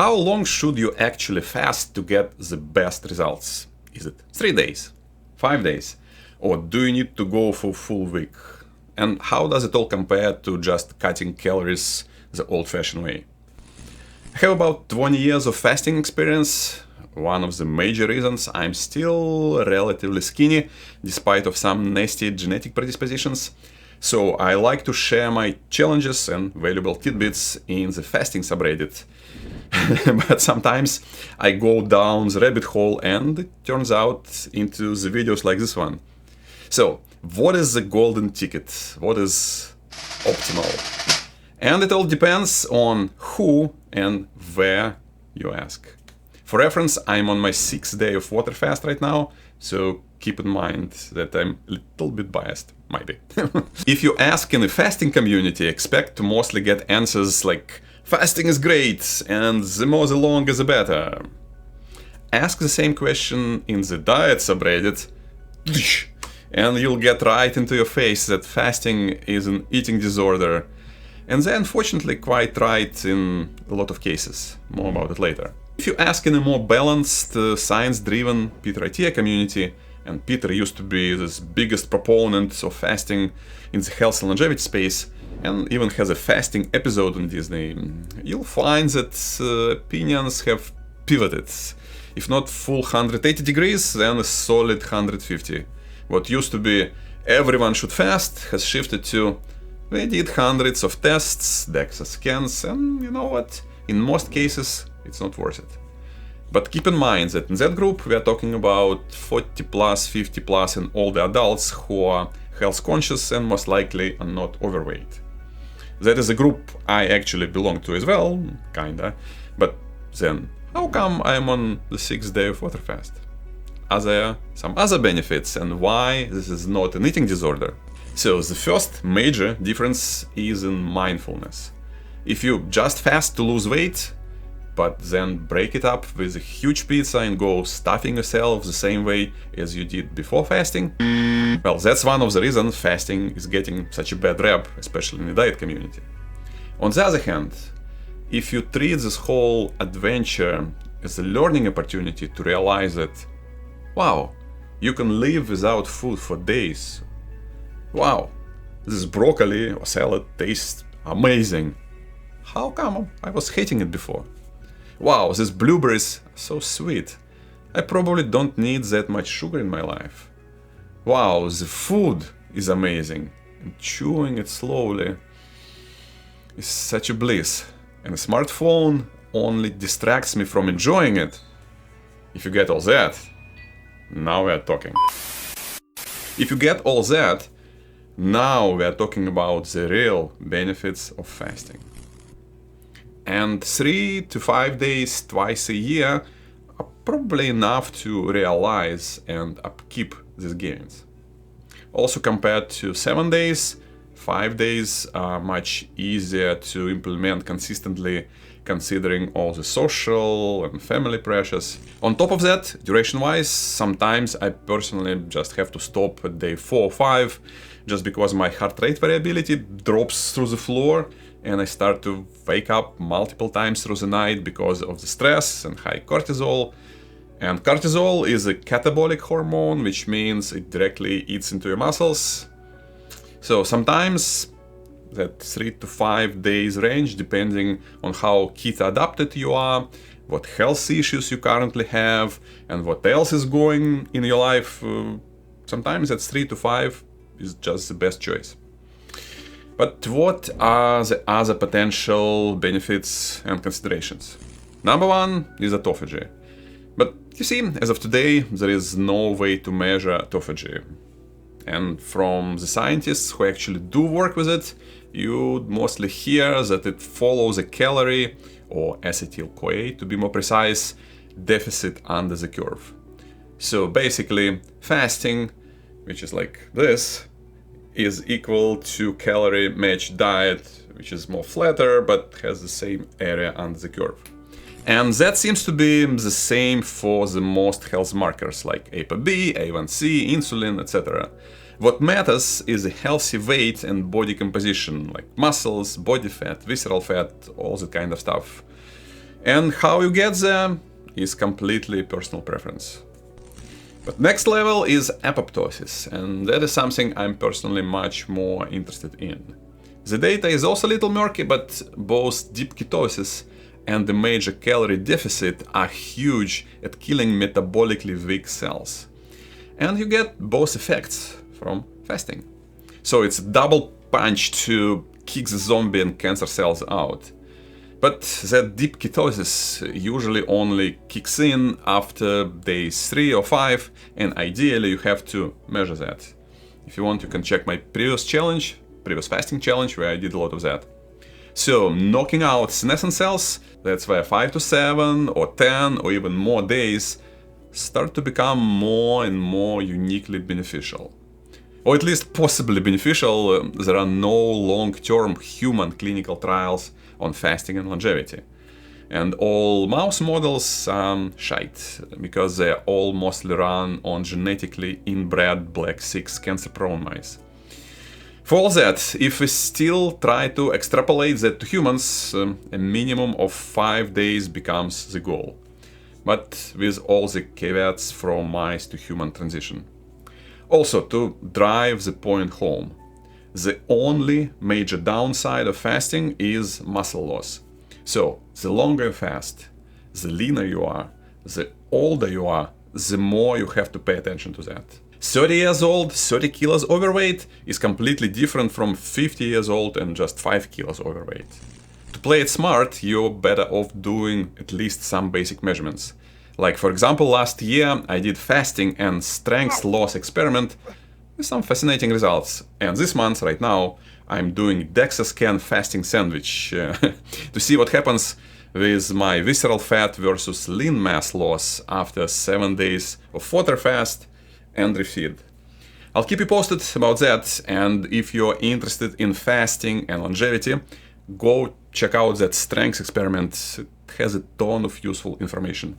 how long should you actually fast to get the best results? Is it 3 days, 5 days, or do you need to go for full week? And how does it all compare to just cutting calories the old-fashioned way? I have about 20 years of fasting experience. One of the major reasons I'm still relatively skinny, despite of some nasty genetic predispositions. So I like to share my challenges and valuable tidbits in the fasting subreddit. But sometimes I go down the rabbit hole and it turns out into the videos like this one. So, what is the golden ticket? What is optimal? And it all depends on who and where you ask. For reference, I'm on my 6th day of water fast right now, so keep in mind that I'm a little bit biased, maybe. If you ask in the fasting community, expect to mostly get answers like, fasting is great, and the more the longer the better. Ask the same question in the diet subreddit, and you'll get right into your face that fasting is an eating disorder. And they're unfortunately quite right in a lot of cases. More about it later. If you ask in a more balanced, science-driven Peter Attia community, and Peter used to be this biggest proponent of fasting in the health and longevity space, and even has a fasting episode on Disney, you'll find that opinions have pivoted. If not full 180 degrees, then a solid 150. What used to be everyone should fast has shifted to we did hundreds of tests, DEXA scans, and you know what? In most cases, it's not worth it. But keep in mind that in that group, we are talking about 40 plus, 50 plus, and older adults who are health conscious and most likely are not overweight. That is a group I actually belong to as well, kinda. But then, how come I'm on the 6th day of water fast? Are there some other benefits, and why this is not an eating disorder? So the first major difference is in mindfulness. If you just fast to lose weight, but then break it up with a huge pizza and go stuffing yourself the same way as you did before fasting, well, that's one of the reasons fasting is getting such a bad rep, especially in the diet community. On the other hand, if you treat this whole adventure as a learning opportunity to realize that, wow, you can live without food for days. Wow, this broccoli or salad tastes amazing. How come I was hating it before? Wow, these blueberries are so sweet. I probably don't need that much sugar in my life. Wow, the food is amazing. And chewing it slowly is such a bliss. And a smartphone only distracts me from enjoying it. If you get all that, now we are talking. If you get all that, now we are talking about the real benefits of fasting. And 3 to 5 days twice a year are probably enough to realize and upkeep these gains. Also compared to 7 days, 5 days are much easier to implement consistently considering all the social and family pressures. On top of that, duration-wise, sometimes I personally just have to stop at day 4 or 5 just because my heart rate variability drops through the floor and I start to wake up multiple times through the night because of the stress and high cortisol. And cortisol is a catabolic hormone, which means it directly eats into your muscles. So sometimes that 3 to 5 days range, depending on how keto adapted you are, what health issues you currently have, and what else is going in your life, sometimes that 3 to 5 is just the best choice. But what are the other potential benefits and considerations? Number one is autophagy. But you see, as of today, there is no way to measure autophagy. And from the scientists who actually do work with it, you'd mostly hear that it follows a calorie, or acetyl-CoA to be more precise, deficit under the curve. So basically, fasting, which is like this, is equal to calorie-matched diet, which is more flatter but has the same area under the curve. And that seems to be the same for the most health markers like ApoB, A1C, insulin, etc. What matters is a healthy weight and body composition, like muscles, body fat, visceral fat, all that kind of stuff. And how you get there is completely personal preference. But next level is apoptosis, and that is something I'm personally much more interested in. The data is also a little murky, but both deep ketosis and the major calorie deficit are huge at killing metabolically weak cells. And you get both effects from fasting. So it's a double punch to kick the zombie and cancer cells out. But that deep ketosis usually only kicks in after days 3 or 5, and ideally you have to measure that. If you want, you can check my previous fasting challenge, where I did a lot of that. So knocking out senescent cells, that's where 5 to 7 or 10 or even more days start to become more and more uniquely beneficial. Or at least possibly beneficial. There are no long-term human clinical trials on fasting and longevity. And all mouse models are shite, because they're all mostly run on genetically inbred black 6 cancer-prone mice. For all that, if we still try to extrapolate that to humans, a minimum of 5 days becomes the goal. But with all the caveats from mice to human transition. Also, to drive the point home, the only major downside of fasting is muscle loss. So, the longer you fast, the leaner you are, the older you are, the more you have to pay attention to that. 30 years old, 30 kilos overweight is completely different from 50 years old and just 5 kilos overweight. To play it smart, you're better off doing at least some basic measurements. Like, for example, last year I did fasting and strength loss experiment with some fascinating results. And this month, right now, I'm doing DEXA scan fasting sandwich to see what happens with my visceral fat versus lean mass loss after 7 days of water fast and refeed. I'll keep you posted about that, and if you're interested in fasting and longevity, go check out that strength experiment. It has a ton of useful information.